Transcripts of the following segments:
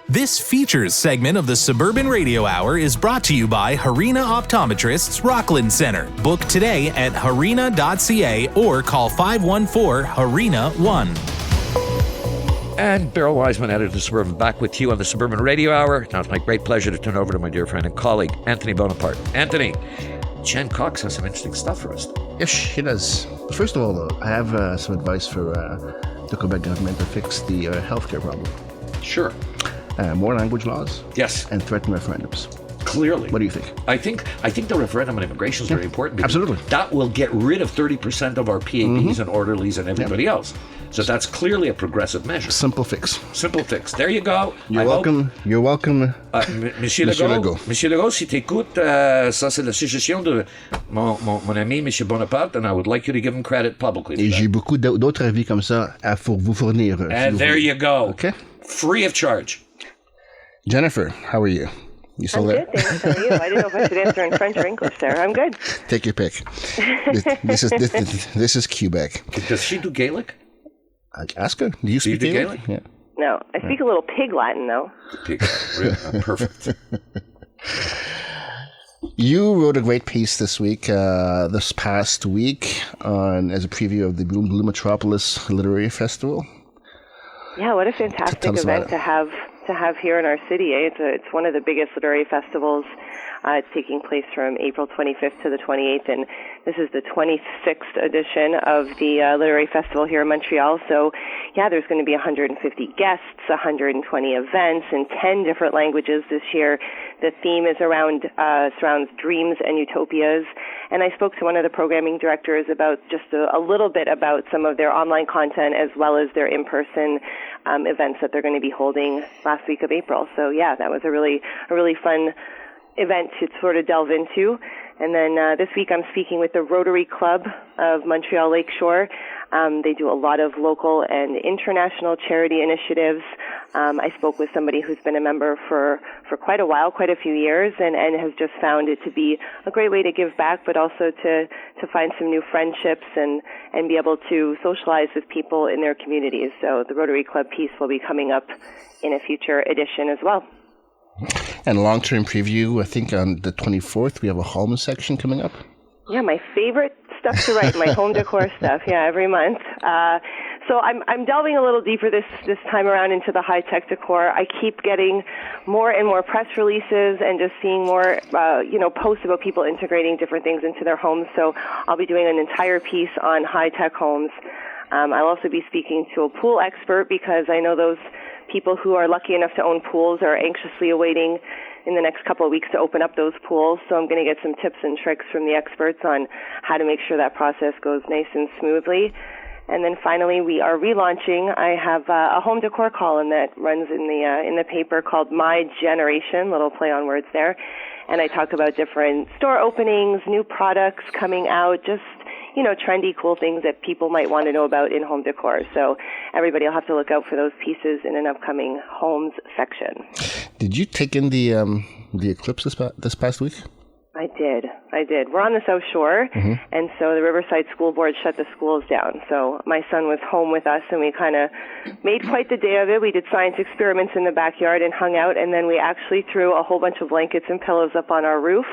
This features segment of the Suburban Radio Hour is brought to you by Harina Optometrists Rockland Center. Book today at harina.ca or call 514-HARINA-1. And Beryl Wiseman, editor of Suburban, back with you on the Suburban Radio Hour. Now it's my great pleasure to turn over to my dear friend and colleague, Anthony Bonaparte. Anthony, Jen Cox has some interesting stuff for us. Yes, she does. First of all, though, I have some advice for the Quebec government to fix the healthcare problem. Sure. More language laws. Yes. And threaten referendums. Clearly. What do you think? I think the referendum on immigration is very important. Absolutely. That will get rid of 30% of our PAPs and orderlies and everybody else. So that's clearly a progressive measure. Simple fix. Simple fix. There you go. You're welcome. You're welcome. Monsieur Legault. Monsieur Legault, si t'écoutes, ça c'est la suggestion de mon ami, Monsieur Bonaparte, and I would like you to give him credit publicly. Et j'ai beaucoup d'autres avis comme ça à vous fournir. And there you go. Okay. Free of charge. Jennifer, how are you? You still there? I'm good, thanks. How are you? I didn't know if I should answer in French or English there. I'm good. Take your pick. This is Quebec. Does she do Gaelic? Ask her. Do you speak Gaelic? Yeah. No, I speak a little pig Latin, though. Pig. Perfect. You wrote a great piece this past week, as a preview of the Blue Metropolis Literary Festival. Yeah, what a fantastic event to have here in our city. It's one of the biggest literary festivals. It's taking place from April 25th to the 28th, and this is the 26th edition of the Literary Festival here in Montreal. So, yeah, there's going to be 150 guests, 120 events in 10 different languages this year. The theme is surrounds dreams and utopias. And I spoke to one of the programming directors about just a little bit about some of their online content as well as their in-person events that they're going to be holding last week of April. So, yeah, that was a really fun event to sort of delve into. And then this week I'm speaking with the Rotary Club of Montreal Lakeshore. They do a lot of local and international charity initiatives. I spoke with somebody who's been a member for quite a while, quite a few years, and has just found it to be a great way to give back, but also to find some new friendships and be able to socialize with people in their communities. So the Rotary Club piece will be coming up in a future edition as well. And long-term preview, I think on the 24th, we have a home section coming up. Yeah, my favorite stuff to write, my home decor stuff, every month. So I'm delving a little deeper this time around into the high-tech decor. I keep getting more and more press releases and just seeing more, posts about people integrating different things into their homes. So I'll be doing an entire piece on high-tech homes. I'll also be speaking to a pool expert because I know those people who are lucky enough to own pools are anxiously awaiting in the next couple of weeks to open up those pools. So I'm going to get some tips and tricks from the experts on how to make sure that process goes nice and smoothly. And then finally, we are relaunching. I have a home decor column that runs in the paper called My Generation, little play on words there. And I talk about different store openings, new products coming out, just trendy, cool things that people might want to know about in home decor. So everybody will have to look out for those pieces in an upcoming homes section. Did you take in the eclipse this past week? I did. We're on the South Shore, and so the Riverside School Board shut the schools down. So my son was home with us, and we kind of made quite the day of it. We did science experiments in the backyard and hung out, and then we actually threw a whole bunch of blankets and pillows up on our roof.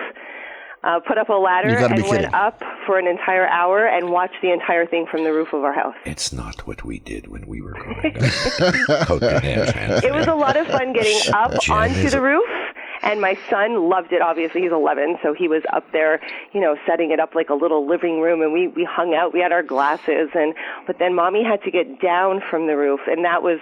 Put up a ladder and went up for an entire hour and watched the entire thing from the roof of our house. It's not what we did when we were growing up. It was a lot of fun getting up onto the roof, and my son loved it. Obviously, he's 11, so he was up there, setting it up like a little living room, and we hung out. We had our glasses, but then Mommy had to get down from the roof, and that was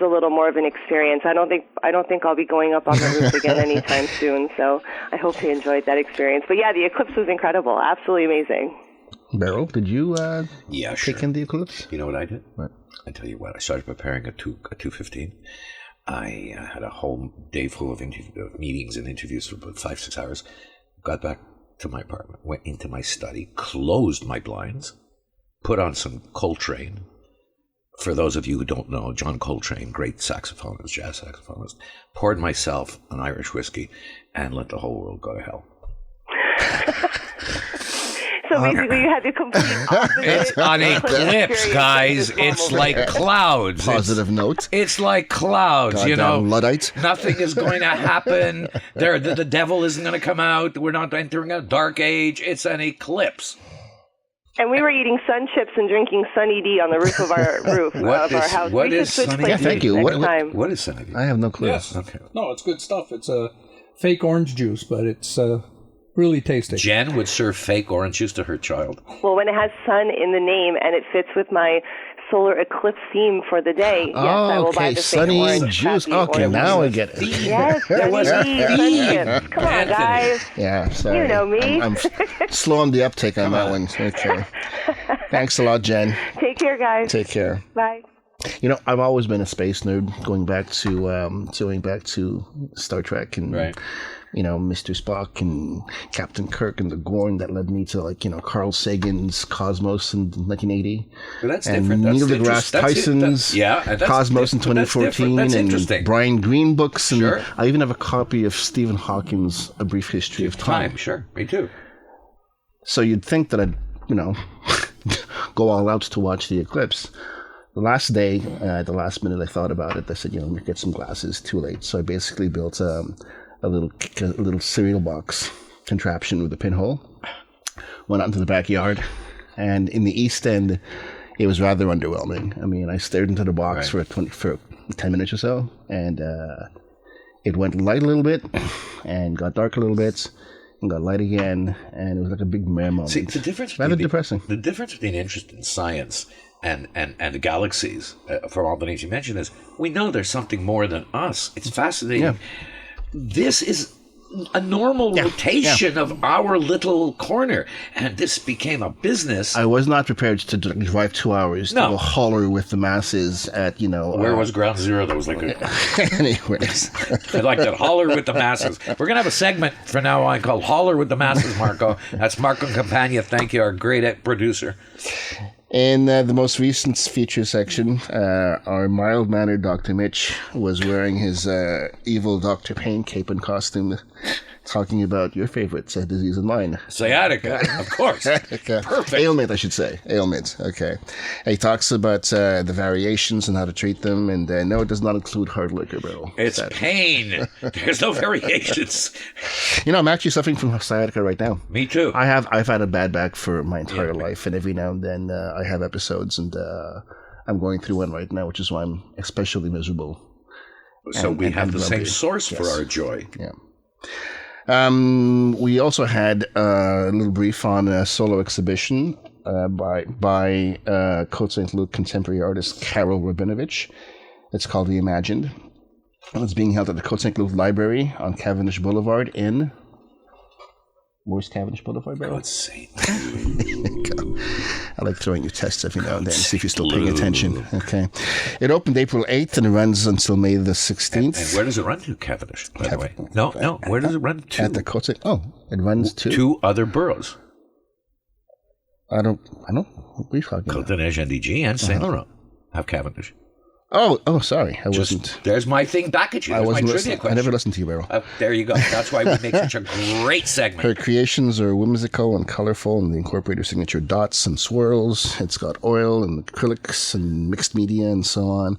a little more of an experience. I don't think I'll be going up on the roof again anytime soon. So I hope he enjoyed that experience. But yeah, the eclipse was incredible. Absolutely amazing. Beryl, did you take in the eclipse? You know what I did? What? I tell you what. I started preparing a 2:15. I had a whole day full of meetings and interviews for about 5-6 hours. Got back to my apartment, went into my study, closed my blinds, put on some Coltrane. For those of you who don't know, John Coltrane, great saxophonist, jazz saxophonist, poured myself an Irish whiskey and let the whole world go to hell. So basically, you had to complete It's an eclipse, guys. It's like clouds. Positive note. It's like clouds, Goddamn Luddite. Nothing is going to happen. The devil isn't going to come out. We're not entering a dark age. It's an eclipse. And we were eating sun chips and drinking Sunny D on the roof of our our house. What we is should switch Sunny places D? Thank you. What is Sunny D? I have no clue. Yes. Okay. No, it's good stuff. It's a fake orange juice, but it's really tasty. Jen would serve fake orange juice to her child. Well, when it has sun in the name and it fits with my solar eclipse theme for the day, yes, I will buy the fake Sunny orange juice. happy Okay, orange now I juice. get it. Yes, Sunny D, sun chips. Come on, Anthony. guys. Yeah, sorry. You know me. I'm slow on the uptake on that one. Okay. Thanks a lot, Jen. Take care, guys. Take care. Bye. I've always been a space nerd, going back to Star Trek and Right. Mr. Spock and Captain Kirk and the Gorn that led me to Carl Sagan's Cosmos in 1980. But that's and different. Neil That's deGrasse interesting. Tyson's That's Cosmos in different. That's 2014 That's and interesting. Brian Greene books. And Sure. I even have a copy of Stephen Hawking's A Brief History of Time. Sure. Me too. So you'd think that I'd, go all out to watch the eclipse. The last day, at the last minute, I thought about it. I said, let me get some glasses. Too late. So I basically built a little cereal box contraption with a pinhole. Went out into the backyard, and in the East End, it was rather underwhelming. I mean, I stared into the box for 10 minutes or so, and it went light a little bit, and got dark a little bit, and got light again, and it was like a big mare moment. See, the difference rather between depressing. The difference between interest in science and the galaxies, for all the names you mentioned, is we know there's something more than us. It's fascinating. Yeah. This is a normal rotation of our little corner, and this became a business. I was not prepared to drive 2 hours to go holler with the masses at, Where was Ground Zero? That was like anyways. I like that. Holler with the masses. We're going to have a segment from now on called Holler with the Masses, Marco. That's Marco Campagna. Thank you, our great producer. In the most recent feature section, our mild-mannered Dr. Mitch was wearing his evil Dr. Payne cape and costume, talking about your favorite disease and mine. Sciatica, of course. Perfect. Ailment, I should say. Ailment, okay. He talks about the variations and how to treat them, and no, it does not include hard liquor, bro. It's pain. There's no variations. I'm actually suffering from sciatica right now. Me too. I've had a bad back for my entire life, and every now and then I have episodes, and I'm going through one right now, which is why I'm especially miserable. So we have the same source for our joy. Yeah. We also had a little brief on a solo exhibition by Côte St. Luc contemporary artist Karol Rabinovich. It's called Reimagined. And it's being held at the Côte St. Luc Library on Cavendish Boulevard in... Where's Cavendish Boulevard, bro? Côte St. I like throwing you tests every now and then, see if you're still paying attention. Okay. It opened April 8th and it runs until May the 16th. And where does it run to, Cavendish, by the way? No. Where does it run to? At the Côte St. Oh, it runs to... Two other boroughs. I don't... What are you talking about? Côte-Neige, and Saint Laurent have Cavendish. Oh, sorry. I wasn't... There's my thing back at you. There's my trivia question. I never listened to you, Beryl. There you go. That's why we make such a great segment. Her creations are whimsical and colorful, and they incorporate her signature dots and swirls. It's got oil and acrylics and mixed media and so on.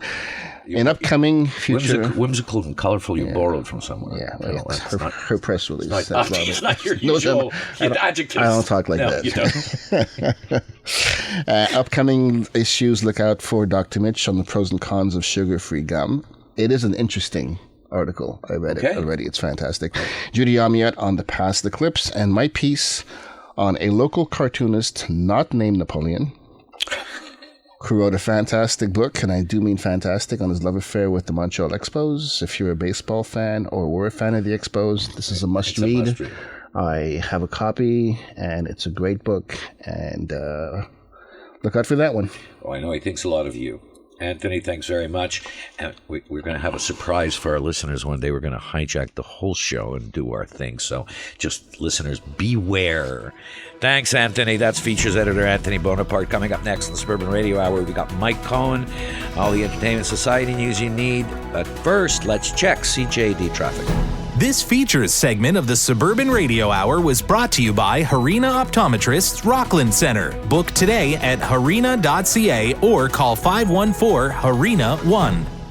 In upcoming future... Whimsical and colorful you borrowed from somewhere. Yeah, well, her press release. It's not your usual adjectives. I don't talk like that. You don't. Upcoming issues, look out for Dr. Mitch on the pros and cons of sugar-free gum. It is an interesting article. I read it already. It's fantastic. Judy Amiot on the past eclipse, and my piece on a local cartoonist not named Napoleon, who wrote a fantastic book, and I do mean fantastic, on his love affair with the Montreal Expos. If you're a baseball fan or were a fan of the Expos, this is a must-read. I have a copy, and it's a great book, and look out for that one. Oh, I know he thinks a lot of you. Anthony, thanks very much. And we're going to have a surprise for our listeners one day. We're going to hijack the whole show and do our thing. So just listeners, beware. Thanks, Anthony. That's features editor Anthony Bonaparte. Coming up next on the Suburban Radio Hour, we got Mike Cohen, all the Entertainment Society news you need. But first, let's check CJD traffic. This features segment of the Suburban Radio Hour was brought to you by Harina Optometrists Rockland Center. Book today at harina.ca or call 514-HARINA-1.